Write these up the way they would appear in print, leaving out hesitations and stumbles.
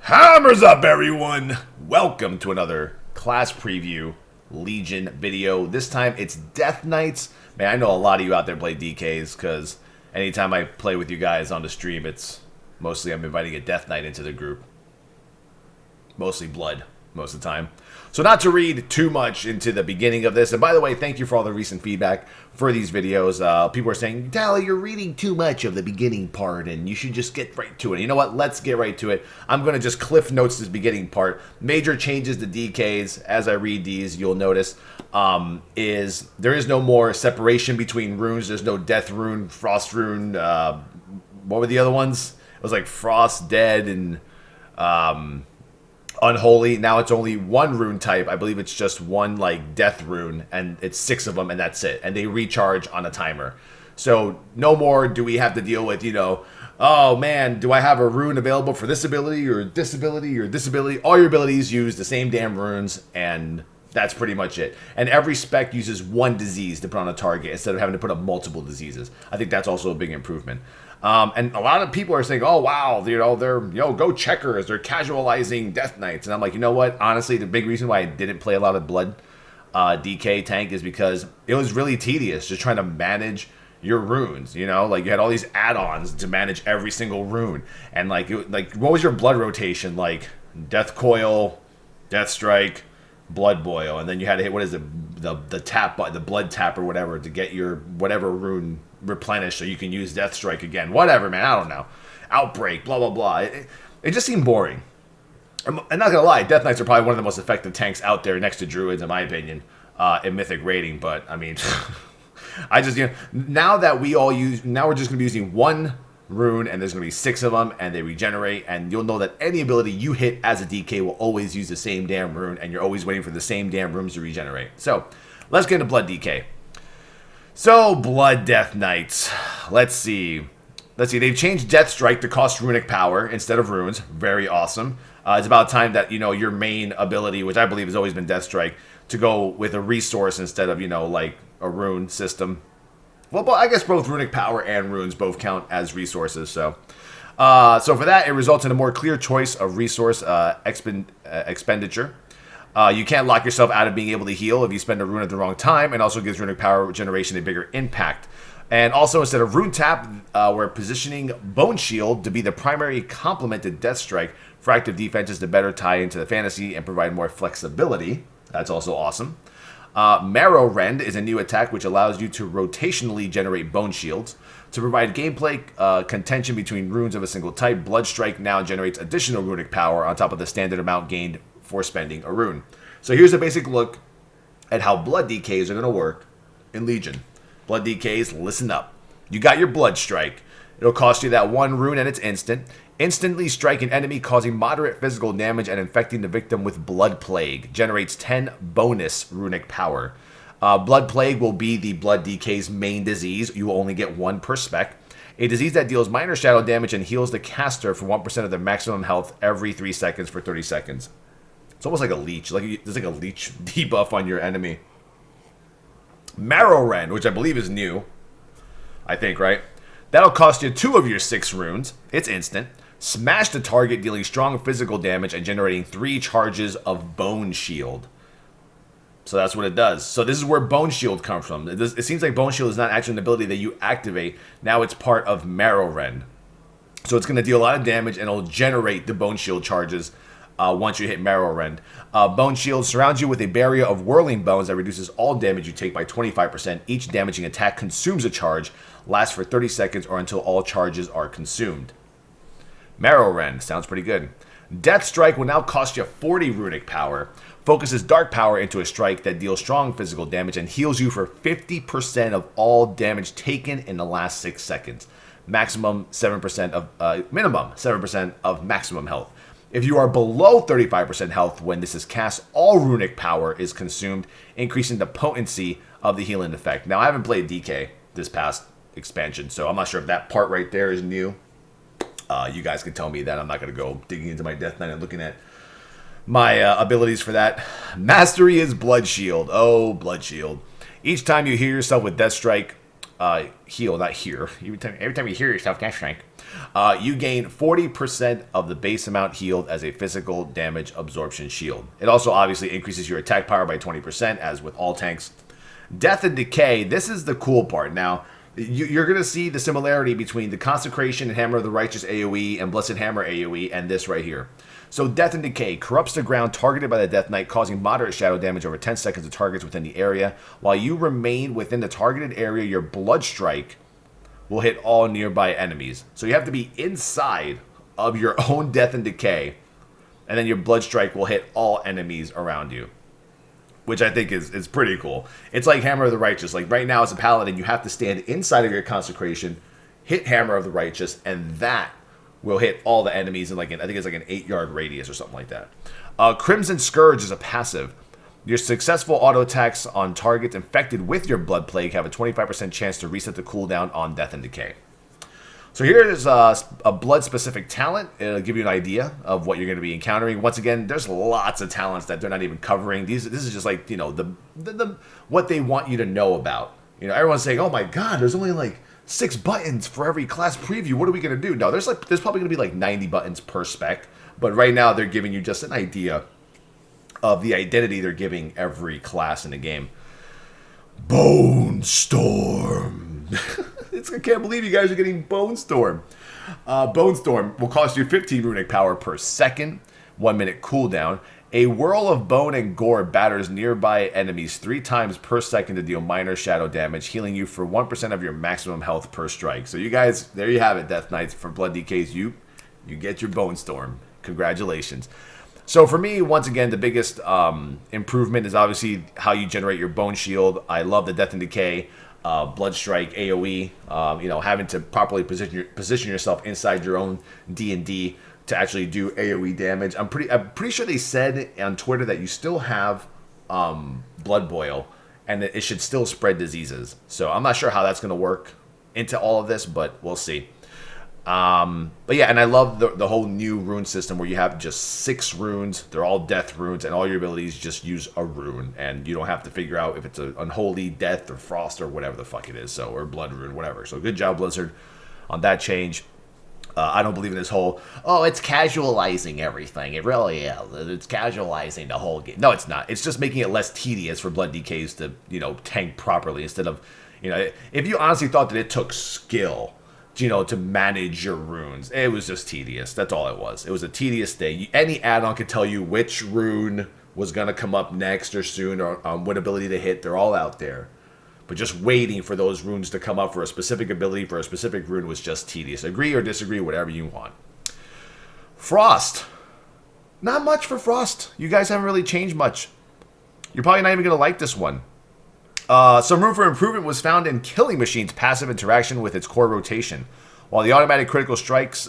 Hammers up, everyone! Welcome to another class preview Legion video. This time it's Death Knights. Man, I know a lot of you out there play DKs because anytime I play with you guys on the stream, it's mostly I'm inviting a Death Knight into the group. Mostly blood, most of the time. So not to read too much into the beginning of this, and by the way, thank you for all the recent feedback for these videos. People are saying, Towelliee, you're reading too much of the beginning part, and you should just get right to it. You know what? Let's get right to it. I'm going to just cliff notes this beginning part. Major changes to DKs, as I read these, you'll notice, is there is no more separation between runes. There's no Death Rune, Frost Rune, what were the other ones? It was like Frost, Dead, and Unholy. Now it's only one rune type. I believe it's just one like Death Rune, and it's 6 of them, and that's it. And they recharge on a timer. So no more do we have to deal with, oh man, do I have a rune available for this ability or this ability or this ability? All your abilities use the same damn runes, and that's pretty much it. And every spec uses one disease to put on a target instead of having to put up multiple diseases. I think that's also a big improvement. And a lot of people are saying, oh, wow, they're, go checkers. They're casualizing Death Knights. And I'm like, you know what? Honestly, the big reason why I didn't play a lot of Blood DK tank is because it was really tedious just trying to manage your runes, Like, you had all these add-ons to manage every single rune. And, like, what was your blood rotation? Like, Death Coil, Death Strike, Blood Boil. And then you had to hit, what is it, the tap button, the blood tap or whatever to get your whatever rune replenished so you can use Death Strike again. Whatever, man. I don't know. Outbreak, blah, blah, blah. It just seemed boring. I'm not going to lie. Death Knights are probably one of the most effective tanks out there next to Druids, in my opinion, in Mythic rating. But, I mean, I just, now that now we're just going to be using one rune, and there's going to be 6 of them, and they regenerate, and you'll know that any ability you hit as a DK will always use the same damn rune, and you're always waiting for the same damn runes to regenerate. So, let's get into Blood DK. So, Blood Death Knights. Let's see. They've changed Death Strike to cost runic power instead of runes. Very awesome. It's about time that, your main ability, which I believe has always been Death Strike, to go with a resource instead of, like a rune system. Well, I guess both runic power and runes both count as resources. So for that, it results in a more clear choice of resource expenditure. You can't lock yourself out of being able to heal if you spend a rune at the wrong time, and also gives runic power generation a bigger impact. And also, instead of rune tap, we're positioning Bone Shield to be the primary complement to Death Strike for active defenses to better tie into the fantasy and provide more flexibility. That's also awesome. Marrow Rend is a new attack which allows you to rotationally generate Bone Shields. To provide gameplay contention between runes of a single type, Blood Strike now generates additional runic power on top of the standard amount gained for spending a rune. So here's a basic look at how Blood DKs are going to work in Legion. Blood DKs, listen up. You got your Blood Strike. It'll cost you that one rune and it's instant. Instantly strike an enemy, causing moderate physical damage and infecting the victim with Blood Plague. Generates 10 bonus runic power. Blood Plague will be the Blood DK's main disease. You will only get 1 per spec. A disease that deals minor shadow damage and heals the caster for 1% of their maximum health every 3 seconds for 30 seconds. It's almost like a leech. There's like a leech debuff on your enemy. Marrow Rend, which I believe is new. I think, right? That'll cost you 2 of your 6 runes. It's instant. Smash the target, dealing strong physical damage and generating 3 charges of Bone Shield. So that's what it does. So this is where Bone Shield comes from. It seems like Bone Shield is not actually an ability that you activate. Now it's part of Marrow Rend. So it's going to deal a lot of damage, and it'll generate the Bone Shield charges once you hit Marrow Rend. Bone Shield surrounds you with a barrier of whirling bones that reduces all damage you take by 25%. Each damaging attack consumes a charge, lasts for 30 seconds, or until all charges are consumed. Marrow Rend sounds pretty good. Death Strike will now cost you 40 runic power. Focuses dark power into a strike that deals strong physical damage and heals you for 50% of all damage taken in the last 6 seconds. Minimum 7% of maximum health. If you are below 35% health when this is cast, all runic power is consumed, increasing the potency of the healing effect. Now, I haven't played DK this past expansion, so I'm not sure if that part right there is new. You guys can tell me that. I'm not going to go digging into my Death Knight and looking at my abilities for that. Mastery is Blood Shield. Oh, Blood Shield. Each time you heal yourself with Death Strike, heal, not here. Every time you hear yourself, Death Strike, you gain 40% of the base amount healed as a physical damage absorption shield. It also obviously increases your attack power by 20%, as with all tanks. Death and Decay, this is the cool part. Now, you're going to see the similarity between the Consecration and Hammer of the Righteous AoE and Blessed Hammer AoE and this right here. So Death and Decay corrupts the ground targeted by the Death Knight, causing moderate shadow damage over 10 seconds to targets within the area. While you remain within the targeted area, your Blood Strike will hit all nearby enemies. So you have to be inside of your own Death and Decay, and then your Blood Strike will hit all enemies around you, which I think is pretty cool. It's like Hammer of the Righteous. Like right now as a Paladin, you have to stand inside of your Consecration, hit Hammer of the Righteous, and that will hit all the enemies in I think it's like an 8-yard radius or something like that. Crimson Scourge is a passive. Your successful auto attacks on targets infected with your Blood Plague have a 25% chance to reset the cooldown on Death and Decay. So here is a blood-specific talent. It'll give you an idea of what you're going to be encountering. Once again, there's lots of talents that they're not even covering. This is just like, you know, the what they want you to know about. You know, everyone's saying, "Oh my God, there's only like 6 buttons for every class preview. What are we going to do?" No, there's probably going to be like 90 buttons per spec. But right now, they're giving you just an idea of the identity they're giving every class in the game. Bone Storm. I can't believe you guys are getting Bone Storm. Bone Storm will cost you 15 runic power per second, 1 minute cooldown. A whirl of bone and gore batters nearby enemies 3 times per second to deal minor shadow damage, healing you for 1% of your maximum health per strike. So you guys, there you have it, Death Knights. For Blood DKs, you get your Bone Storm. Congratulations. So for me, once again, the biggest improvement is obviously how you generate your Bone Shield. I love the Death and Decay, Blood Strike, AoE, having to properly position yourself inside your own D&D to actually do AoE damage. I'm pretty sure they said on Twitter that you still have Blood Boil, and it should still spread diseases. So I'm not sure how that's going to work into all of this, but we'll see. But yeah, and I love the whole new rune system where you have just 6 runes. They're all death runes, and all your abilities just use a rune, and you don't have to figure out if it's an unholy, death, or frost, or whatever the fuck it is. So, or blood rune, whatever. So good job, Blizzard, on that change. I don't believe in this whole, it's casualizing everything. It really is. It's casualizing the whole game. No, it's not. It's just making it less tedious for Blood DKs to, tank properly instead of, if you honestly thought that it took skill, to manage your runes, it was just tedious. That's all it was. It was a tedious day. Any add-on could tell you which rune was going to come up next or soon, or what ability to hit. They're all out there. But just waiting for those runes to come up for a specific ability, for a specific rune, was just tedious. Agree or disagree, whatever you want. Frost. Not much for Frost. You guys haven't really changed much. You're probably not even going to like this one. Some room for improvement was found in Killing Machine's passive interaction with its core rotation. While the automatic critical strikes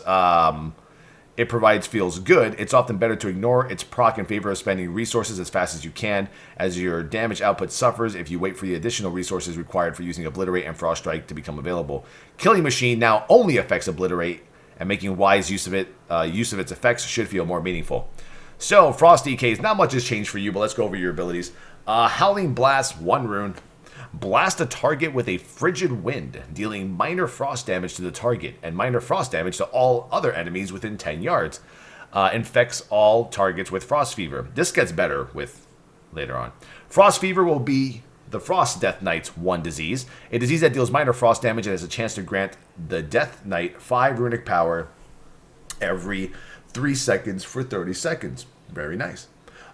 it provides feels good, it's often better to ignore its proc in favor of spending resources as fast as you can, as your damage output suffers if you wait for the additional resources required for using Obliterate and Frost Strike to become available. Killing Machine now only affects Obliterate, and making wise use of its effects should feel more meaningful. So, Frost DKs, not much has changed for you, but let's go over your abilities. Howling Blast, 1 rune. Blast a target with a frigid wind, dealing minor frost damage to the target and minor frost damage to all other enemies within 10 yards. Infects all targets with frost fever. This gets better with later on. Frost fever will be the Frost Death Knight's 1 disease. A disease that deals minor frost damage and has a chance to grant the Death Knight 5 runic power every 3 seconds for 30 seconds. Very nice.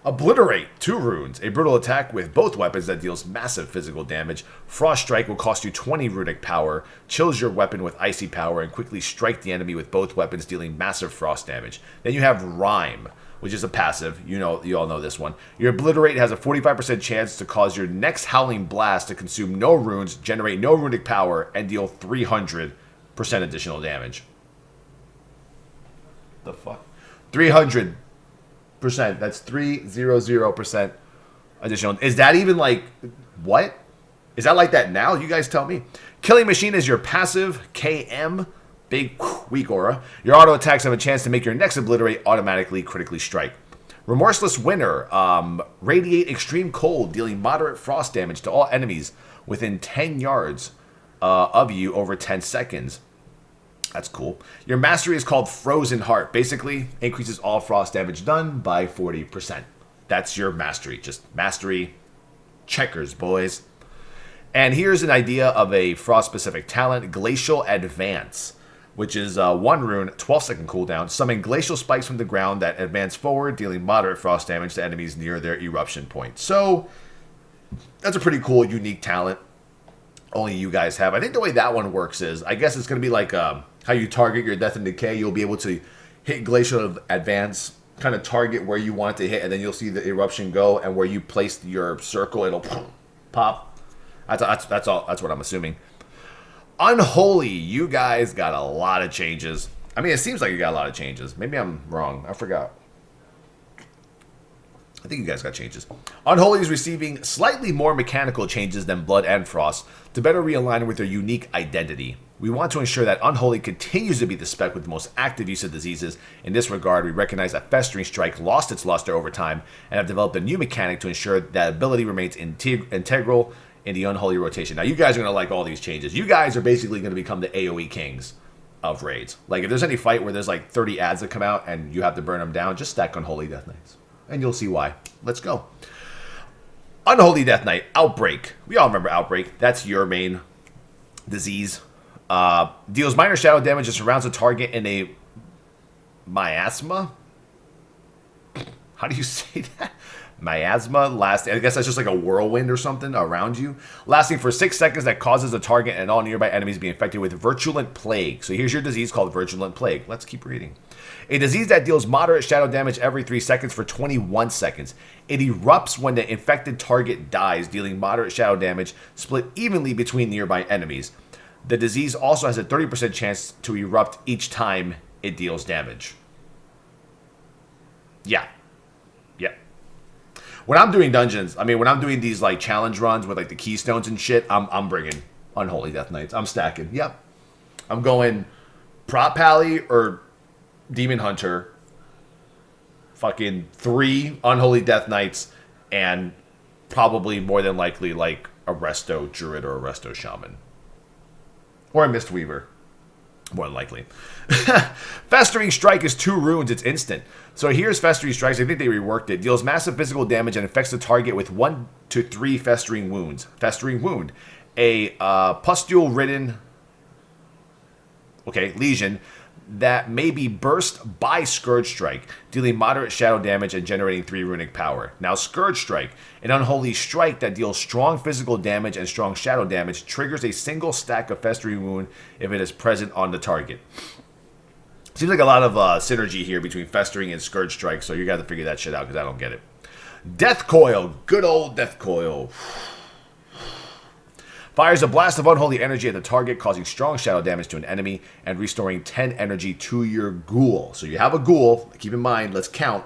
Obliterate, 2 runes. A brutal attack with both weapons that deals massive physical damage. Frost Strike will cost you 20 runic power, chills your weapon with icy power, and quickly strike the enemy with both weapons, dealing massive frost damage. Then you have Rime, which is a passive. You all know this one. Your Obliterate has a 45% chance to cause your next Howling Blast to consume no runes, generate no runic power, and deal 300% additional damage. The fuck? 300%. That's 300% additional. Is that even like, what? Is that like that now? You guys tell me. Killing Machine is your passive KM, big weak aura. Your auto attacks have a chance to make your next Obliterate automatically critically strike. Remorseless Winter, radiate extreme cold, dealing moderate frost damage to all enemies within 10 yards of you over 10 seconds. That's cool. Your mastery is called Frozen Heart. Basically, increases all frost damage done by 40%. That's your mastery. Just mastery checkers, boys. And here's an idea of a frost-specific talent, Glacial Advance, which is 1 rune, 12-second cooldown. Summon glacial spikes from the ground that advance forward, dealing moderate frost damage to enemies near their eruption point. So, that's a pretty cool, unique talent. Only you guys have. I think the way that one works is, I guess it's going to be like how you target your Death and Decay. You'll be able to hit Glacial Advance, kind of target where you want it to hit, and then you'll see the eruption go, and where you place your circle, it'll pop. That's what I'm assuming. Unholy, you guys got a lot of changes. I mean, it seems like you got a lot of changes. Maybe I'm wrong. I forgot. I think you guys got changes. Unholy is receiving slightly more mechanical changes than Blood and Frost to better realign with their unique identity. We want to ensure that Unholy continues to be the spec with the most active use of diseases. In this regard, we recognize that Festering Strike lost its luster over time and have developed a new mechanic to ensure that ability remains integral in the Unholy rotation. Now, you guys are going to like all these changes. You guys are basically going to become the AoE kings of raids. Like, if there's any fight where there's like 30 ads that come out and you have to burn them down, just stack Unholy Death Knights. And you'll see why. Let's go. Unholy Death Knight, Outbreak. We all remember Outbreak. That's your main disease. Deals minor shadow damage and surrounds a target in a miasma. How do you say that? Miasma, I guess that's just like a whirlwind or something around you, lasting for 6 seconds, that causes the target and all nearby enemies be infected with Virulent Plague. So here's your disease called Virulent Plague. Let's keep reading. A disease that deals moderate shadow damage every 3 seconds for 21 seconds. It erupts when the infected target dies, dealing moderate shadow damage split evenly between nearby enemies. The disease also has a 30% chance to erupt each time it deals damage. Yeah. When I'm doing dungeons, when I'm doing these like challenge runs with like the keystones and shit, I'm bringing Unholy Death Knights. I'm stacking. Yep. I'm going Prot Pally or Demon Hunter. Fucking 3 Unholy Death Knights, and probably more than likely like a Resto Druid or a Resto Shaman. Or a Mistweaver. More than likely. Festering Strike is 2 runes. It's instant. So here's Festering Strikes. I think they reworked it. Deals massive physical damage and infects the target with 1 to 3 Festering Wounds. Festering Wound. A pustule-ridden lesion that may be burst by Scourge Strike, dealing moderate shadow damage and generating 3 runic power. Now, Scourge Strike, an unholy strike that deals strong physical damage and strong shadow damage, triggers a single stack of Festering Wound if it is present on the target. Seems like a lot of synergy here between Festering and Scourge Strike, so you got to figure that shit out because I don't get it. Death Coil, good old Death Coil. Fires a blast of unholy energy at the target, causing strong shadow damage to an enemy and restoring 10 energy to your ghoul. So you have a ghoul. Keep in mind, let's count.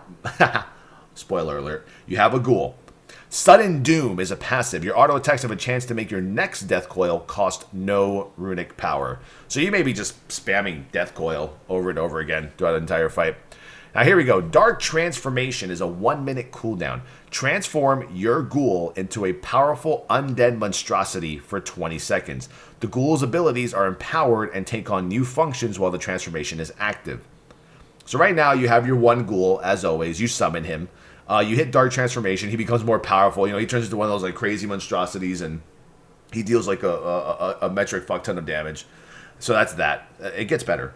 Spoiler alert. You have a ghoul. Sudden Doom is a passive. Your auto attacks have a chance to make your next Death Coil cost no runic power. So you may be just spamming Death Coil over and over again throughout the entire fight. Now here we go. Dark Transformation is a 1-minute cooldown. Transform your ghoul into a powerful undead monstrosity for 20 seconds. The ghoul's abilities are empowered and take on new functions while the transformation is active. So right now you have your one ghoul, as always. You summon him. You hit Dark Transformation. He becomes more powerful. He turns into one of those like crazy monstrosities, and he deals like a metric fuck ton of damage. So that's that. It gets better.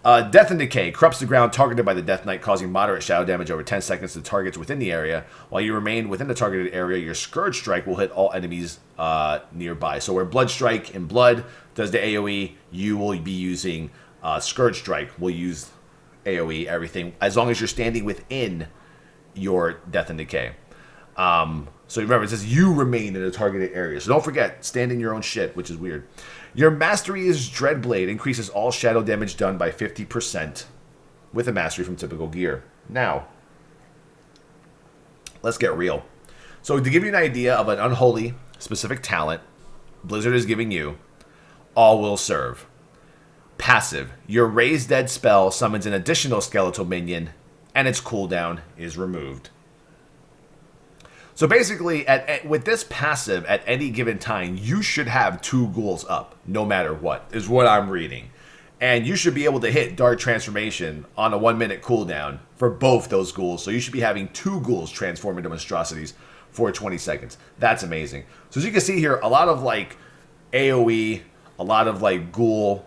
Death and Decay corrupts the ground targeted by the Death Knight, causing moderate shadow damage over 10 seconds to targets within the area. While you remain within the targeted area, your Scourge Strike will hit all enemies nearby. So where Blood Strike in Blood does the AoE, you will be using Scourge Strike. Will use AoE everything as long as you're standing within your Death and Decay. So remember, it says you remain in a targeted area. So don't forget, stand in your own shit, which is weird. Your mastery is Dreadblade, increases all shadow damage done by 50% with a mastery from typical gear. Now, let's get real. So to give you an idea of an unholy specific talent Blizzard is giving you, all will serve. Passive, your Raise Dead spell summons an additional skeletal minion, and its cooldown is removed. So basically, with this passive, at any given time, you should have 2 ghouls up, no matter what, is what I'm reading. And you should be able to hit Dark Transformation on a 1 minute cooldown for both those ghouls. So you should be having 2 ghouls transform into monstrosities for 20 seconds. That's amazing. So as you can see here, a lot of like AoE, a lot of like ghoul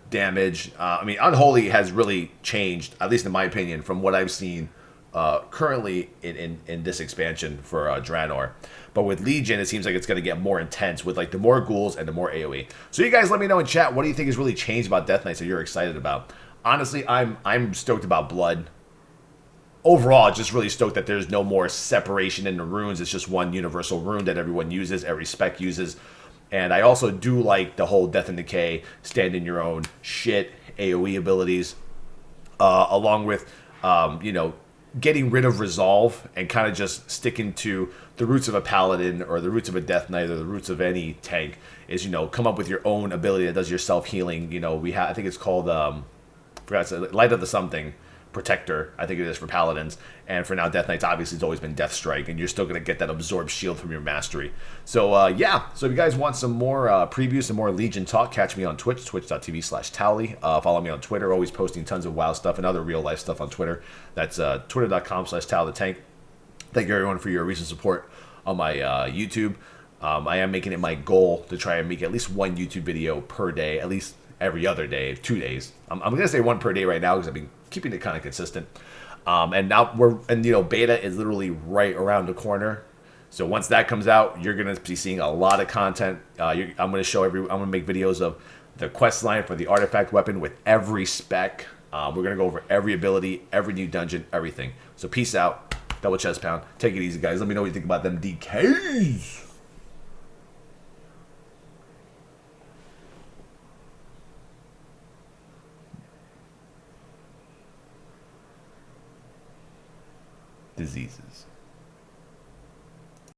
damage. I mean, Unholy has really changed, at least in my opinion, from what I've seen currently in this expansion for Draenor. But with Legion, it seems like it's going to get more intense with like the more ghouls and the more AoE. So you guys let me know in chat, what do you think has really changed about Death Knights that you're excited about? Honestly, I'm stoked about Blood. Overall, just really stoked that there's no more separation in the runes. It's just one universal rune that everyone uses, every spec uses. And I also do like the whole Death and Decay, stand in your own shit, AoE abilities, along with, you know, getting rid of Resolve and kind of just sticking to the roots of a Paladin or the roots of a Death Knight or the roots of any tank is, you know, come up with your own ability that does your self-healing. You know, we have, I think it's called, Light of the Something. Protector, I think it is for Paladins, and for now Death Knights obviously it's always been Death Strike, and you're still going to get that absorbed shield from your mastery. So yeah, so if you guys want some more previews, some more Legion talk, catch me on Twitch, twitch.tv/Towelliee. Follow me on Twitter, always posting tons of WoW stuff and other real life stuff on Twitter. That's twitter.com/TowelTheTank. Thank you everyone for your recent support on my YouTube. I am making it my goal to try and make at least one YouTube video per day, at least every other day, 2 days. I'm going to say one per day right now because I've been keeping it kind of consistent. And now you know, beta is literally right around the corner. So once that comes out, you're going to be seeing a lot of content. I'm going to make videos of the quest line for the artifact weapon with every spec. We're going to go over every ability, every new dungeon, everything. So peace out. Double chest pound. Take it easy, guys. Let me know what you think about them DKs. Diseases.